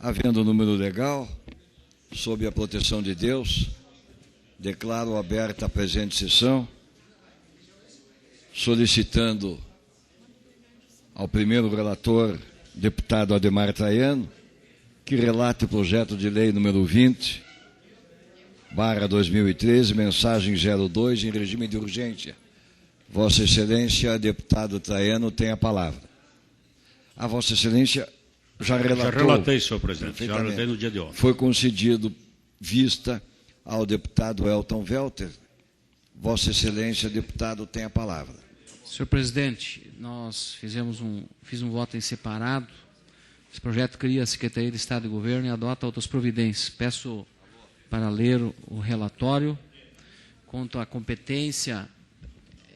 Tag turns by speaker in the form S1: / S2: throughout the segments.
S1: Havendo o número legal, sob a proteção de Deus, declaro aberta a presente sessão, solicitando ao primeiro relator, deputado Adhemar Traiano, que relate o projeto de lei número 20/2013, mensagem 02, em regime de urgência. Vossa Excelência, deputado Traiano, tem a palavra. A Vossa Excelência já relatou.
S2: Já relatei, senhor presidente. Já relatei no dia de ontem.
S1: Foi concedido vista ao deputado Elton Welter. Vossa Excelência, deputado, tem a palavra.
S3: Senhor presidente, nós fiz um voto em separado. Esse projeto cria a Secretaria de Estado e Governo e adota outras providências. Peço para ler o relatório. Quanto à competência,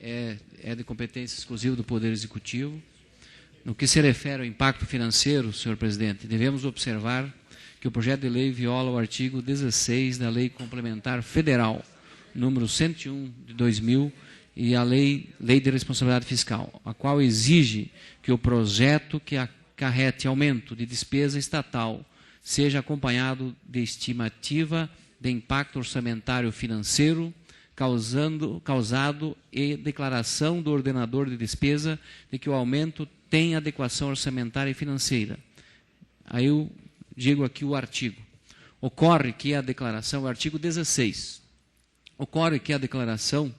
S3: é de competência exclusiva do Poder Executivo. No que se refere ao impacto financeiro, senhor presidente, devemos observar que o projeto de lei viola o artigo 16 da Lei Complementar Federal, número 101 de 2000, e a Lei de Responsabilidade Fiscal, a qual exige que o projeto que acarrete aumento de despesa estatal seja acompanhado de estimativa de impacto orçamentário financeiro causado e declaração do ordenador de despesa de que o aumento tem adequação orçamentária e financeira. Aí eu digo aqui o artigo. Ocorre que a declaração, o artigo 16, ocorre que a declaração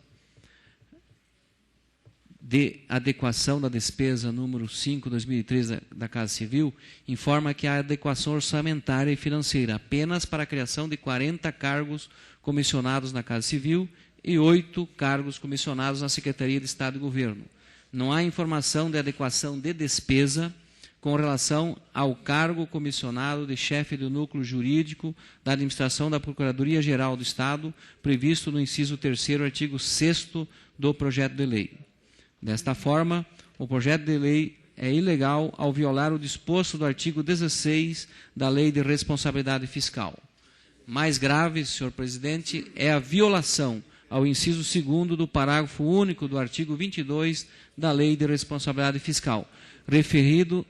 S3: de adequação da despesa número 5/2013 da Casa Civil informa que há adequação orçamentária e financeira apenas para a criação de 40 cargos comissionados na Casa Civil e 8 cargos comissionados na Secretaria de Estado e Governo. Não há informação de adequação de despesa com relação ao cargo comissionado de chefe do núcleo jurídico da administração da Procuradoria-Geral do Estado, previsto no inciso 3º, artigo 6º do projeto de lei. Desta forma, o projeto de lei é ilegal ao violar o disposto do artigo 16 da Lei de Responsabilidade Fiscal. Mais grave, senhor presidente, é a violação ao inciso 2º do parágrafo único do artigo 22 da Lei de Responsabilidade Fiscal. Referido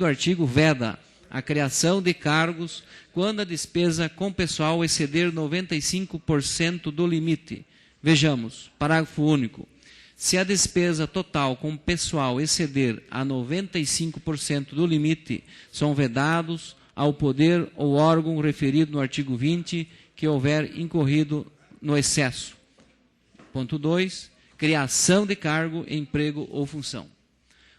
S3: artigo veda a criação de cargos quando a despesa com pessoal exceder 95% do limite. Vejamos, parágrafo único. Se a despesa total com pessoal exceder a 95% do limite, são vedados ao poder ou órgão referido no artigo 20 que houver incorrido no excesso. Ponto 2. Criação de cargo, emprego ou função.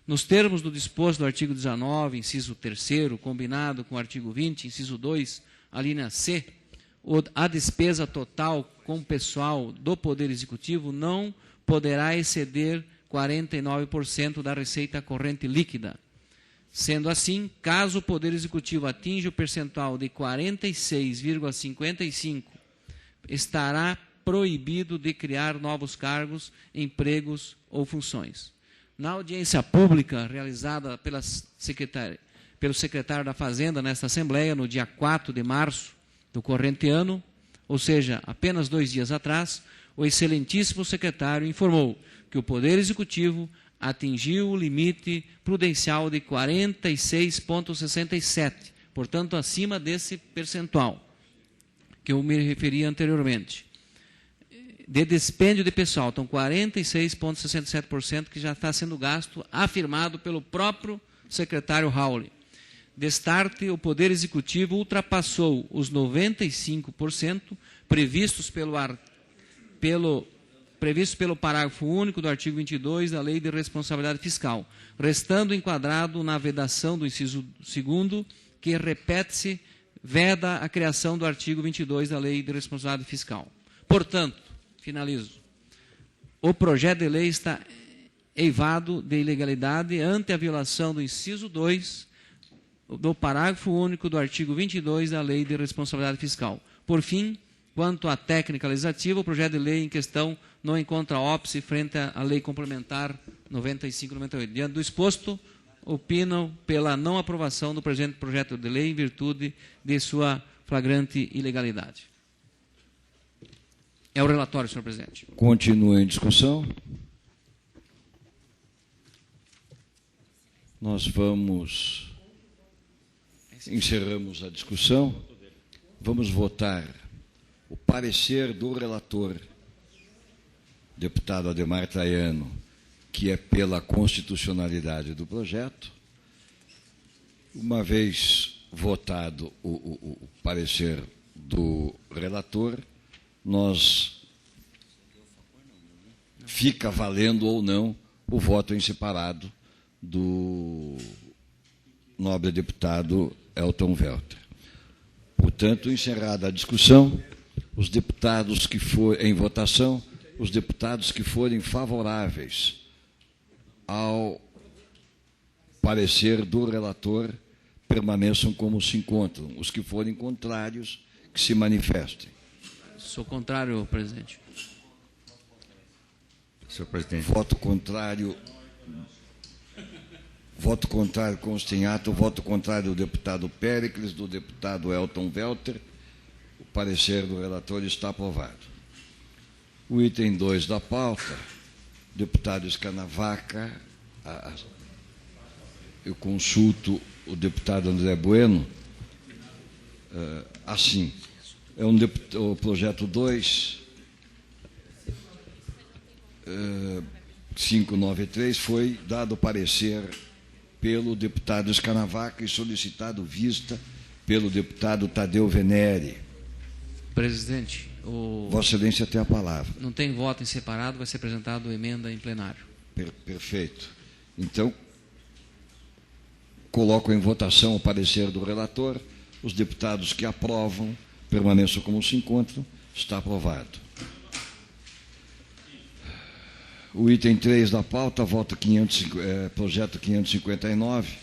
S3: Nos termos do disposto do artigo 19, inciso 3º, combinado com o artigo 20, inciso 2, a linha C, a despesa total com pessoal do Poder Executivo não poderá exceder 49% da receita corrente líquida. Sendo assim, caso o Poder Executivo atinja o percentual de 46,55%, estará proibido de criar novos cargos, empregos ou funções. Na audiência pública realizada pelo secretário da Fazenda nesta Assembleia, no dia 4 de março do corrente ano, ou seja, apenas 2 dias atrás, o excelentíssimo secretário informou que o Poder Executivo atingiu o limite prudencial de 46,67%, portanto, acima desse percentual que eu me referi anteriormente. De dispêndio de pessoal, então 46,67% que já está sendo gasto, afirmado pelo próprio secretário Rauli. Destarte, o Poder Executivo ultrapassou os 95% previstos pelo parágrafo único do artigo 22 da Lei de Responsabilidade Fiscal, restando enquadrado na vedação do inciso 2º, que repete-se, veda a criação do artigo 22 da Lei de Responsabilidade Fiscal. Portanto, finalizo, o projeto de lei está eivado de ilegalidade ante a violação do inciso 2 do parágrafo único do artigo 22 da Lei de Responsabilidade Fiscal. Por fim, quanto à técnica legislativa, o projeto de lei em questão não encontra óbice frente à Lei Complementar 95/98. Diante do exposto, opinam pela não aprovação do presente projeto de lei em virtude de sua flagrante ilegalidade. É o relatório, senhor presidente.
S1: Continua em discussão. Nós vamos Encerramos a discussão. Vamos votar o parecer do relator, deputado Adhemar Traiano, que é pela constitucionalidade do projeto. Uma vez votado o parecer do relator, fica valendo ou não o voto em separado do nobre deputado Elton Welter. Portanto, encerrada a discussão, os deputados que forem em votação, os deputados que forem favoráveis ao parecer do relator permaneçam como se encontram. Os que forem contrários, que se manifestem.
S3: Sou contrário, presidente.
S2: Senhor presidente.
S1: Voto contrário consta em ato. Voto contrário do deputado Péricles, do deputado Elton Welter. O parecer do relator está aprovado. O item 2 da pauta, deputado Escanavaca, eu consulto o deputado André Bueno, assim, o projeto 2, 593, foi dado parecer pelo deputado Escanavaca e solicitado vista pelo deputado Tadeu Venere.
S3: Presidente,
S1: Vossa Excelência tem a palavra.
S3: não tem voto em separado, vai ser apresentado emenda em plenário.
S1: Perfeito. Então, coloco em votação o parecer do relator. Os deputados que aprovam permaneçam como se encontram. Está aprovado. O item 3 da pauta, projeto 559,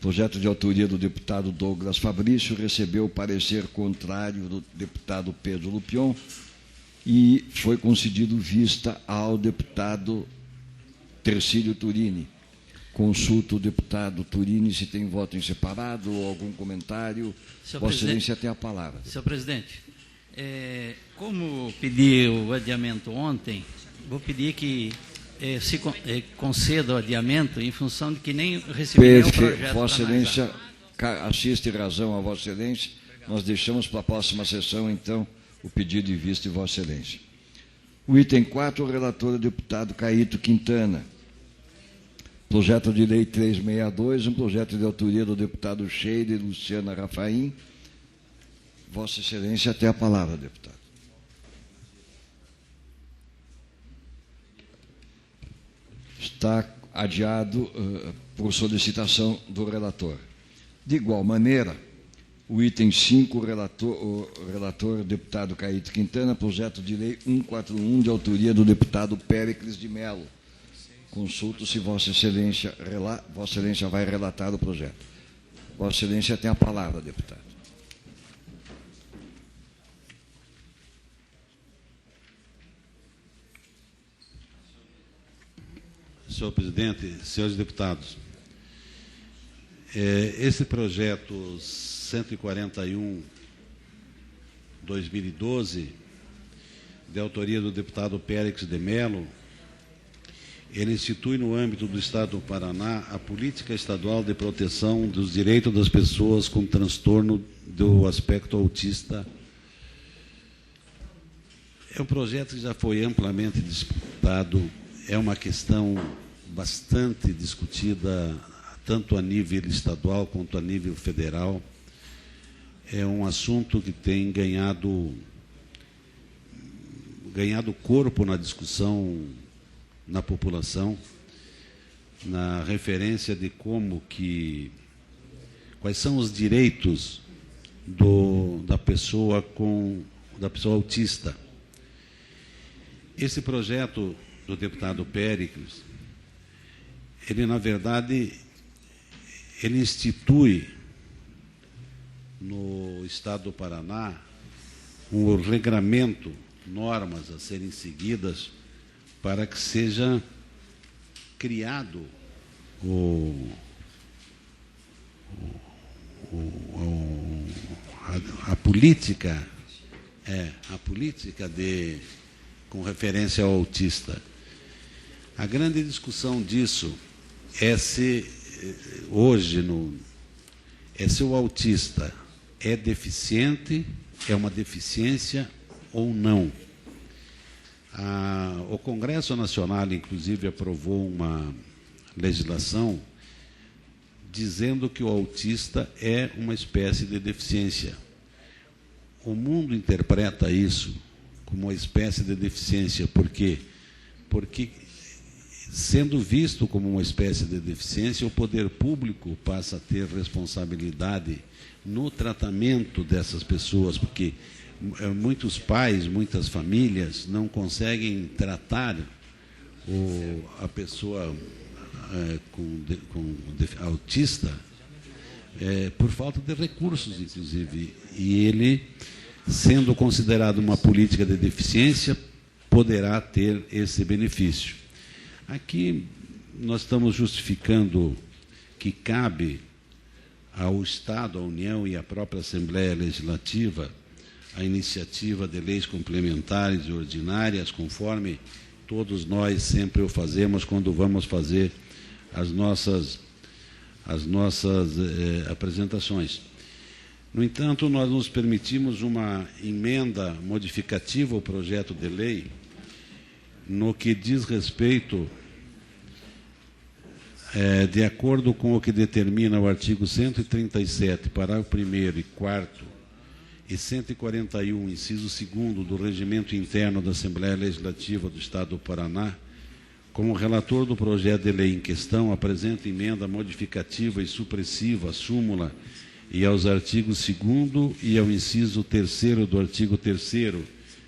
S1: projeto de autoria do deputado Douglas Fabrício, recebeu o parecer contrário do deputado Pedro Lupion e foi concedido vista ao deputado Tercílio Turini. Consulto o deputado Turini se tem voto em separado ou algum comentário. Vossa Excelência tem a palavra.
S4: Senhor presidente, como pedi o adiamento ontem, vou pedir que se conceda o adiamento em função de que nem recebi nenhum projeto.
S1: Vossa Excelência, assiste razão a Vossa Excelência. Nós deixamos para a próxima sessão, então, o pedido de vista de Vossa Excelência. O item 4, o relator, o deputado Caíto Quintana. Projeto de lei 362, um projeto de autoria do deputado Sheila e Luciana Rafaim. Vossa Excelência tem a palavra, deputado. Está adiado por solicitação do relator. De igual maneira, o item 5, o relator deputado Caíto Quintana, projeto de lei 141, de autoria do deputado Péricles de Mello. Consulto se Vossa Excelência vai relatar o projeto. Vossa Excelência tem a palavra, deputado.
S5: Senhor presidente, senhores deputados, esse projeto 141/2012, de autoria do deputado Péricles de Mello, ele institui no âmbito do Estado do Paraná a política estadual de proteção dos direitos das pessoas com transtorno do aspecto autista. É um projeto que já foi amplamente disputado, é uma questão bastante discutida, tanto a nível estadual quanto a nível federal. É um assunto que tem ganhado corpo na discussão na população, na referência de quais são os direitos da pessoa autista. Esse projeto do deputado Péricles, ele, na verdade, ele institui no Estado do Paraná um regramento, normas a serem seguidas para que seja criado a política com referência ao autista. A grande discussão disso é se hoje é se o autista é deficiente, é uma deficiência ou não. O Congresso Nacional, inclusive, aprovou uma legislação dizendo que o autista é uma espécie de deficiência. O mundo interpreta isso como uma espécie de deficiência. Por quê? Porque, sendo visto como uma espécie de deficiência, o poder público passa a ter responsabilidade no tratamento dessas pessoas, porque muitos pais, muitas famílias não conseguem tratar a pessoa autista por falta de recursos, inclusive. E ele, sendo considerado uma política de deficiência, poderá ter esse benefício. Aqui nós estamos justificando que cabe ao Estado, à União e à própria Assembleia Legislativa a iniciativa de leis complementares e ordinárias, conforme todos nós sempre o fazemos quando vamos fazer as nossas apresentações. No entanto, nós nos permitimos uma emenda modificativa ao projeto de lei no que diz respeito, de acordo com o que determina o artigo 137, parágrafo 1º e 4º, e 141, inciso 2º do Regimento Interno da Assembleia Legislativa do Estado do Paraná, como relator do projeto de lei em questão, apresento emenda modificativa e supressiva à súmula e aos artigos 2º e ao inciso 3º do artigo 3º,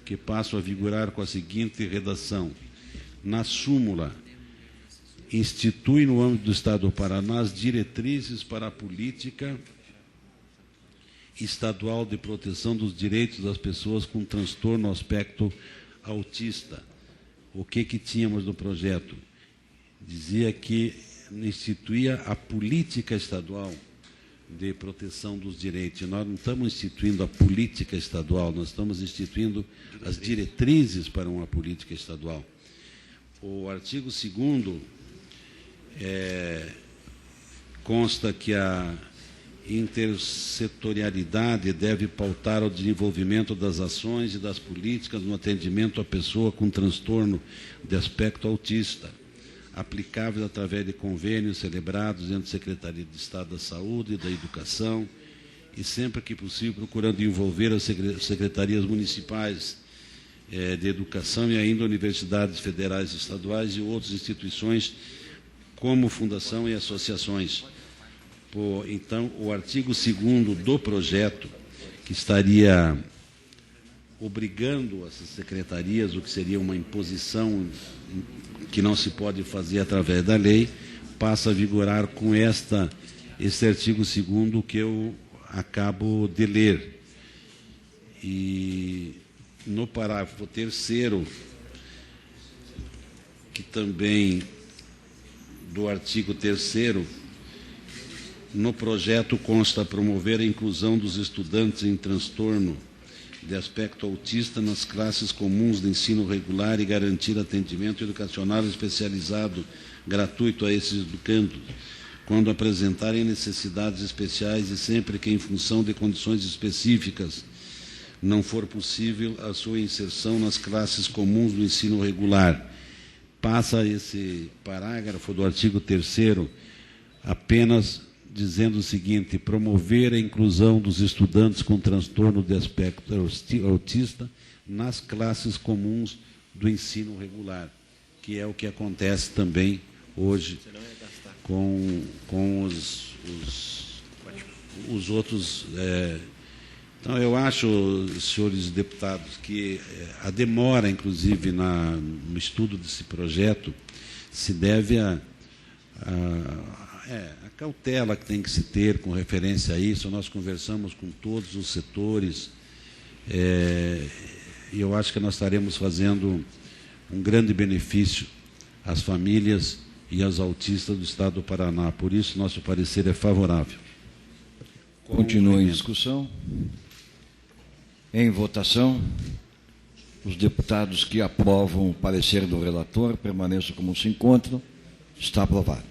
S5: que passam a vigorar com a seguinte redação. Na súmula, institui no âmbito do Estado do Paraná as diretrizes para a política estadual de proteção dos direitos das pessoas com transtorno ao aspecto autista. O que tínhamos no projeto? Dizia que instituía a política estadual de proteção dos direitos. Nós não estamos instituindo a política estadual, nós estamos instituindo as diretrizes para uma política estadual. O artigo 2º consta que a intersetorialidade deve pautar o desenvolvimento das ações e das políticas no atendimento à pessoa com transtorno de aspecto autista, aplicáveis através de convênios celebrados entre a Secretaria de Estado da Saúde e da Educação, e sempre que possível procurando envolver as secretarias municipais de educação e ainda universidades federais e estaduais e outras instituições como fundação e associações. Então, o artigo 2º do projeto, que estaria obrigando essas secretarias, o que seria uma imposição que não se pode fazer através da lei, passa a vigorar com esse artigo 2º que eu acabo de ler. E no parágrafo 3º, que também do artigo 3º, no projeto consta promover a inclusão dos estudantes em transtorno de aspecto autista nas classes comuns de ensino regular e garantir atendimento educacional especializado gratuito a esses educandos, quando apresentarem necessidades especiais e sempre que, em função de condições específicas, não for possível a sua inserção nas classes comuns do ensino regular. Passa esse parágrafo do artigo 3º apenas dizendo o seguinte: promover a inclusão dos estudantes com transtorno de aspecto autista nas classes comuns do ensino regular, que é o que acontece também hoje com os outros. Então, eu acho, senhores deputados, que a demora, inclusive, no estudo desse projeto, se deve a cautela que tem que se ter com referência a isso. Nós conversamos com todos os setores e eu acho que nós estaremos fazendo um grande benefício às famílias e aos autistas do Estado do Paraná. Por isso, nosso parecer é favorável.
S1: Continua em discussão. Em votação, os deputados que aprovam o parecer do relator permaneçam como se encontram. Está aprovado.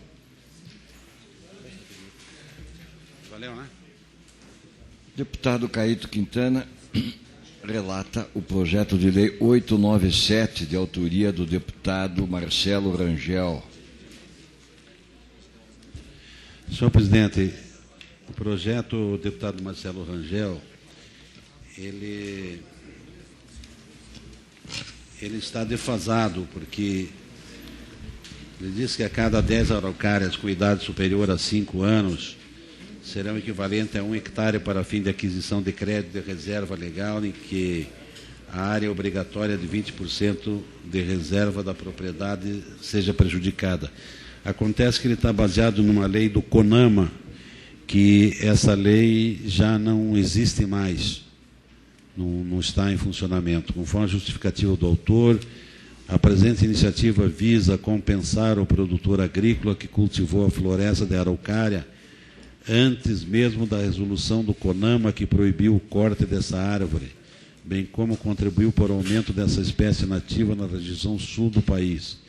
S5: Valeu, né?
S1: Deputado Caíto Quintana relata o projeto de lei 897, de autoria do deputado Marcelo Rangel.
S5: Senhor presidente, o projeto do deputado Marcelo Rangel, ele está defasado, porque ele diz que a cada 10 araucárias com idade superior a 5 anos serão equivalentes a 1 hectare para fim de aquisição de crédito de reserva legal, em que a área obrigatória de 20% de reserva da propriedade seja prejudicada. Acontece que ele está baseado numa lei do CONAMA, que essa lei já não existe mais, não está em funcionamento. Conforme a justificativa do autor, a presente iniciativa visa compensar o produtor agrícola que cultivou a floresta de araucária antes mesmo da resolução do CONAMA que proibiu o corte dessa árvore, bem como contribuiu para o aumento dessa espécie nativa na região sul do país.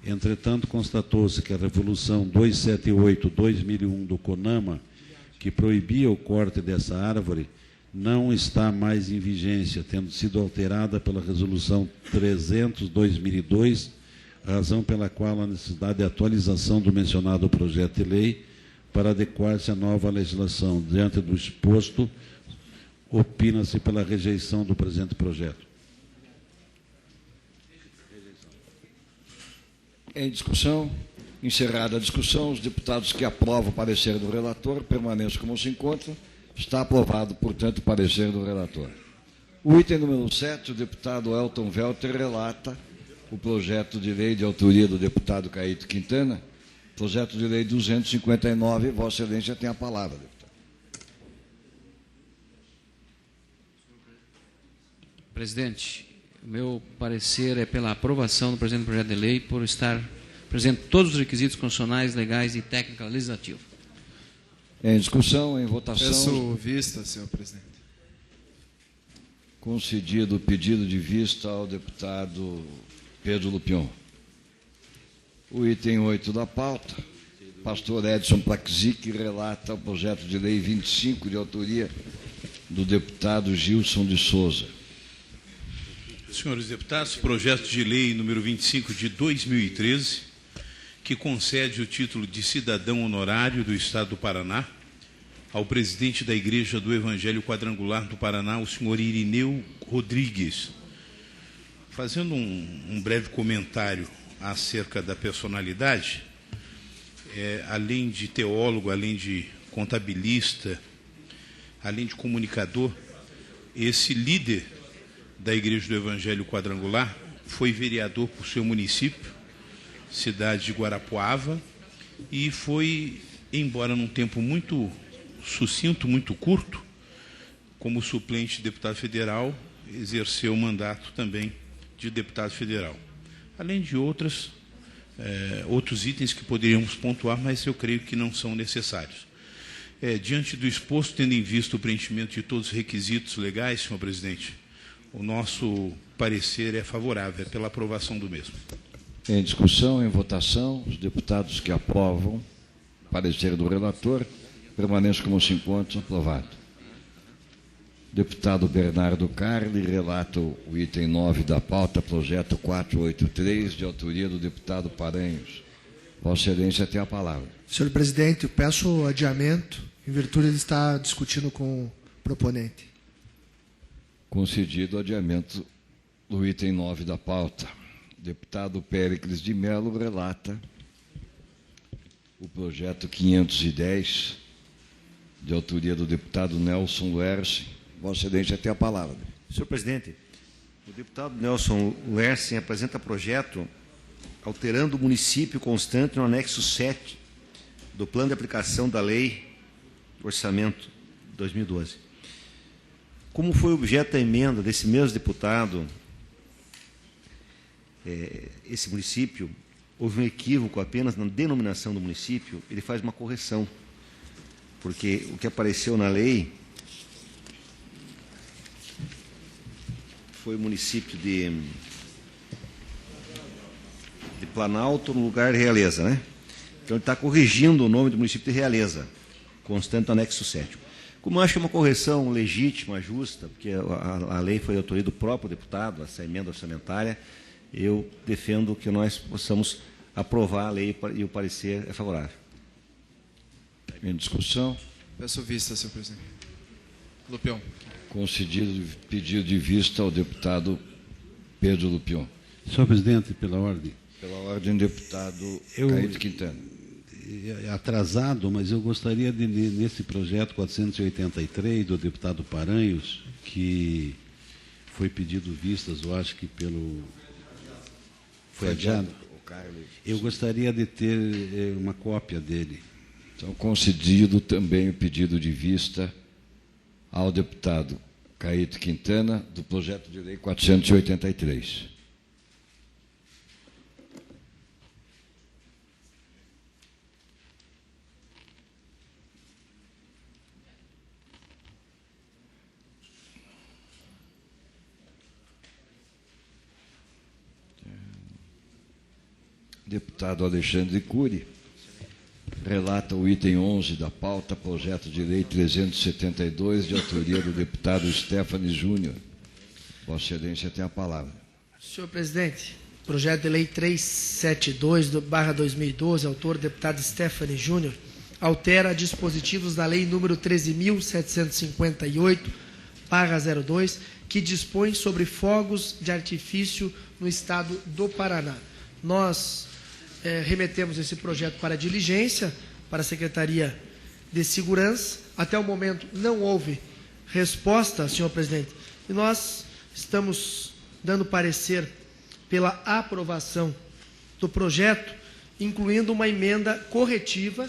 S5: Entretanto, constatou-se que a resolução 278/2001 do CONAMA, que proibia o corte dessa árvore, não está mais em vigência, tendo sido alterada pela resolução 300/2002, razão pela qual a necessidade de atualização do mencionado projeto de lei para adequar-se à nova legislação. Diante do exposto, opina-se pela rejeição do presente projeto.
S1: Em discussão, encerrada a discussão, os deputados que aprovam o parecer do relator permaneçam como se encontram. Está aprovado, portanto, o parecer do relator. O item número 7, o deputado Elton Welter relata o projeto de lei de autoria do deputado Caíto Quintana, projeto de lei 259. Vossa Excelência tem a palavra, deputado.
S3: Presidente, o meu parecer é pela aprovação do presente projeto de lei por estar presente todos os requisitos constitucionais, legais e técnica legislativa.
S1: Em discussão, em votação.
S6: Peço vista, senhor presidente.
S1: Concedido o pedido de vista ao deputado Pedro Lupion. O item 8 da pauta, pastor Edson Plaxic relata o projeto de lei 25, de autoria do deputado Gilson de Souza.
S7: Senhores deputados, projeto de lei número 25 de 2013, que concede o título de cidadão honorário do Estado do Paraná ao presidente da Igreja do Evangelho Quadrangular do Paraná, o senhor Irineu Rodrigues. Fazendo um breve comentário acerca da personalidade, além de teólogo, além de contabilista, além de comunicador, esse líder da Igreja do Evangelho Quadrangular foi vereador por seu município, cidade de Guarapuava, e foi, embora num tempo muito sucinto, muito curto, como suplente de deputado federal, exerceu o mandato também de deputado federal. Além de outros itens que poderíamos pontuar, mas eu creio que não são necessários. Diante do exposto, tendo em vista o preenchimento de todos os requisitos legais, senhor presidente, o nosso parecer é favorável, pela aprovação do mesmo.
S1: Em discussão, em votação, os deputados que aprovam o parecer do relator permaneçam como se encontram. Aprovado. Deputado Bernardo Carli relata o item 9 da pauta, projeto 483, de autoria do deputado Paranhos. Vossa Excelência tem a palavra.
S8: Senhor presidente, eu peço adiamento, em virtude de estar discutindo com o proponente.
S1: Concedido o adiamento do item 9 da pauta. Deputado Péricles de Mello relata o projeto 510, de autoria do deputado Nelson Luerce. Vossa Excelência tem a palavra.
S9: Senhor presidente, o deputado Nelson Luerce apresenta projeto alterando o município constante no anexo 7 do plano de aplicação da lei do orçamento 2012. Como foi objeto da emenda desse mesmo deputado, esse município, houve um equívoco apenas na denominação do município, ele faz uma correção, porque o que apareceu na lei foi o município de Planalto no lugar de Realeza, né? Então ele está corrigindo o nome do município de Realeza, constante no anexo 7. Como eu acho que é uma correção legítima, justa, porque a lei foi de autoria do próprio deputado, essa emenda orçamentária, eu defendo que nós possamos aprovar a lei e o parecer é favorável.
S1: Em discussão.
S6: Peço vista, senhor presidente. Lupion.
S1: Concedido pedido de vista ao deputado Pedro Lupion.
S5: Senhor presidente, pela ordem.
S1: Pela ordem, deputado Caíto Quintana.
S5: Atrasado, mas eu gostaria de, nesse projeto 483 do deputado Paranhos, que foi pedido vistas, eu acho que pelo... Foi adiado. Eu gostaria de ter uma cópia dele.
S1: Então, concedido também o pedido de vista ao deputado Caíto Quintana, do projeto de lei 483. Deputado Alexandre Cury relata o item 11 da pauta, projeto de lei 372, de autoria do deputado Stephanie Júnior. Vossa Excelência tem a palavra.
S8: Senhor presidente, projeto de lei 372/2012, autor deputado Stephanie Júnior, altera dispositivos da lei número 13.758/02, que dispõe sobre fogos de artifício no estado do Paraná. Nós remetemos esse projeto para diligência, para a Secretaria de Segurança. Até o momento não houve resposta, senhor presidente, e nós estamos dando parecer pela aprovação do projeto, incluindo uma emenda corretiva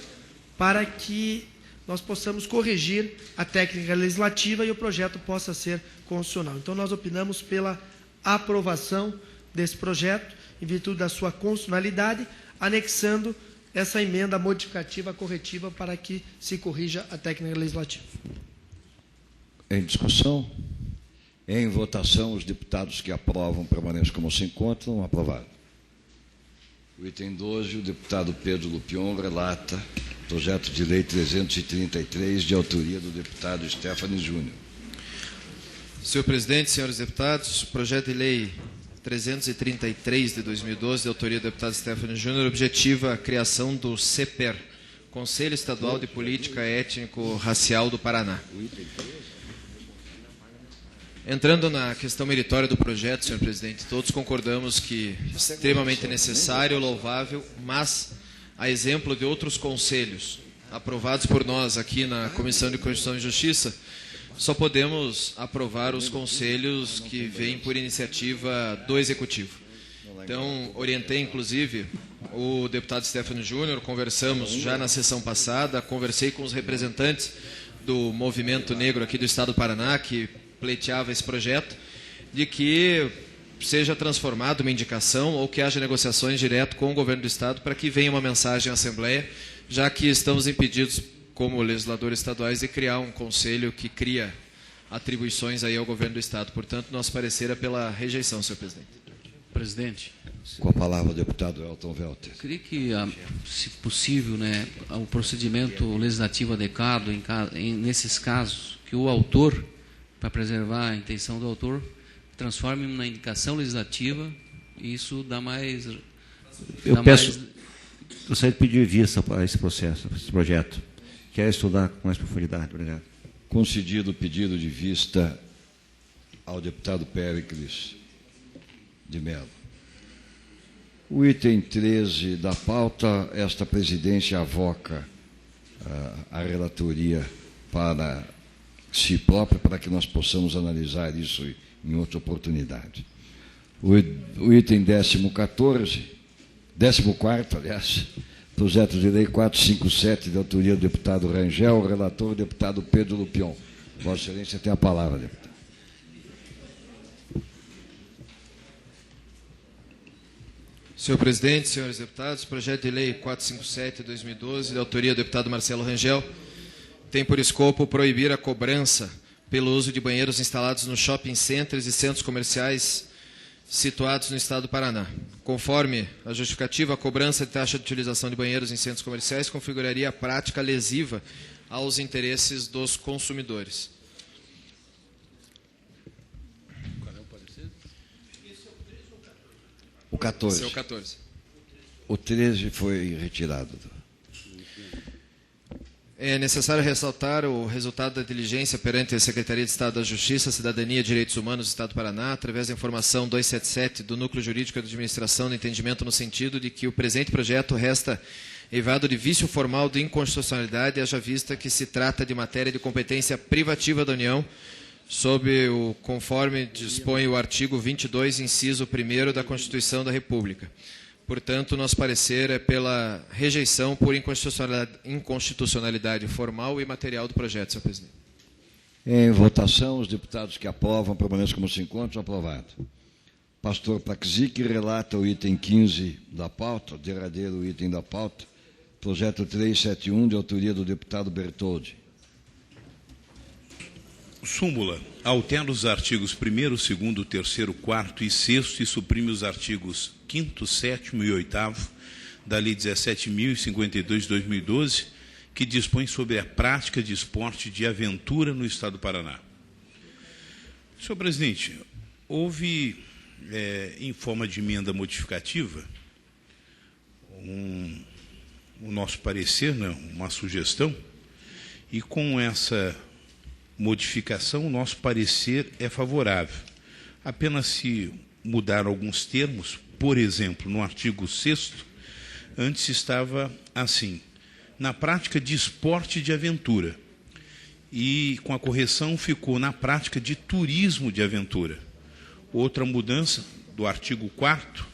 S8: para que nós possamos corrigir a técnica legislativa e o projeto possa ser constitucional. Então, nós opinamos pela aprovação desse projeto, em virtude da sua constitucionalidade, anexando essa emenda modificativa corretiva para que se corrija a técnica legislativa.
S1: Em discussão? Em votação, os deputados que aprovam permanecem como se encontram. Aprovado. O item 12, o deputado Pedro Lupion relata projeto de lei 333, de autoria do deputado Stephanie Júnior.
S6: Senhor presidente, senhores deputados, projeto de lei 333 de 2012, de autoria do deputado Stephanie Júnior, objetiva a criação do CEPER, Conselho Estadual de Política Étnico-Racial do Paraná. Entrando na questão meritória do projeto, senhor presidente, todos concordamos que é extremamente necessário, louvável, mas, a exemplo de outros conselhos aprovados por nós aqui na Comissão de Constituição e Justiça, só podemos aprovar os conselhos que vêm por iniciativa do Executivo. Então, orientei, inclusive, o deputado Stephanie Júnior, conversamos já na sessão passada, conversei com os representantes do movimento negro aqui do Estado do Paraná, que pleiteava esse projeto, de que seja transformado uma indicação ou que haja negociações direto com o governo do Estado para que venha uma mensagem à Assembleia, já que estamos impedidos, como legisladores estaduais, de criar um conselho que cria atribuições aí ao governo do Estado. Portanto, nosso parecer é pela rejeição, senhor presidente.
S3: Presidente.
S1: Com a palavra, o deputado Elton Welter.
S3: Queria que, se possível, o procedimento legislativo adequado nesses casos, que o autor, para preservar a intenção do autor, transforme na indicação legislativa, e isso dá mais...
S9: Gostaria de pedir vista para esse processo, esse projeto. Quer estudar com mais profundidade. Obrigado.
S1: Concedido o pedido de vista ao deputado Péricles de Mello. O item 13 da pauta, esta presidência avoca a relatoria para si própria, para que nós possamos analisar isso em outra oportunidade. O item 14, aliás, projeto de lei 457, de autoria do deputado Rangel, relator, o deputado Pedro Lupion. Vossa Excelência tem a palavra, deputado.
S6: Senhor presidente, senhores deputados, projeto de lei 457 de 2012, de autoria do deputado Marcelo Rangel, tem por escopo proibir a cobrança pelo uso de banheiros instalados nos shopping centers e centros comerciais situados no estado do Paraná. Conforme a justificativa, a cobrança de taxa de utilização de banheiros em centros comerciais configuraria a prática lesiva aos interesses dos consumidores.
S1: O 14.
S6: Esse é o 14.
S1: O 13 foi retirado.
S6: É necessário ressaltar o resultado da diligência perante a Secretaria de Estado da Justiça, Cidadania e Direitos Humanos do Estado do Paraná, através da informação 277 do Núcleo Jurídico da Administração do entendimento no sentido de que o presente projeto resta eivado de vício formal de inconstitucionalidade, haja vista que se trata de matéria de competência privativa da União, conforme dispõe o artigo 22, inciso 1º da Constituição da República. Portanto, nosso parecer é pela rejeição por inconstitucionalidade formal e material do projeto, senhor presidente.
S1: Em votação, os deputados que aprovam permaneçam como se encontram. Aprovado. Pastor Praxic relata o item 15 da pauta, derradeiro item da pauta, projeto 371, de autoria do deputado Bertoldi.
S7: Súmula. Altera os artigos 1º, 2º, 3º, 4º e 6º e suprime os artigos 5º, 7º e 8º da Lei 17.052 de 2012, que dispõe sobre a prática de esporte de aventura no Estado do Paraná. Senhor presidente, houve, em forma de emenda modificativa, o nosso parecer, né, uma sugestão, e com essa modificação, o nosso parecer é favorável. Apenas se mudar alguns termos, por exemplo, no artigo 6º, antes estava assim, na prática de esporte de aventura, e com a correção ficou na prática de turismo de aventura. Outra mudança do artigo 4º,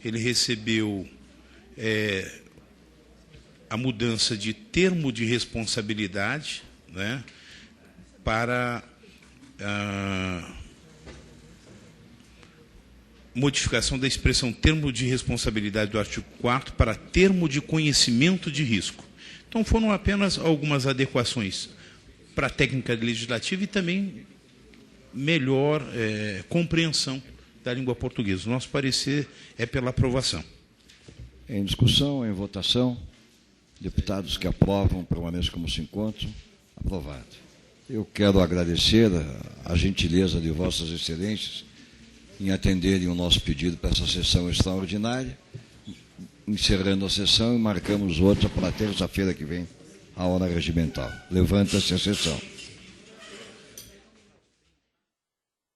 S7: ele recebeu a mudança de termo de responsabilidade, né, para a modificação da expressão termo de responsabilidade do artigo 4º para termo de conhecimento de risco. Então, foram apenas algumas adequações para a técnica legislativa e também melhor compreensão da língua portuguesa. O nosso parecer é pela aprovação.
S1: Em discussão, em votação, deputados que aprovam permaneçam como se encontram. Aprovado. Eu quero agradecer a gentileza de Vossas Excelências em atenderem o nosso pedido para essa sessão extraordinária, encerrando a sessão e marcamos outra para terça-feira que vem, a hora regimental. Levanta-se a sessão.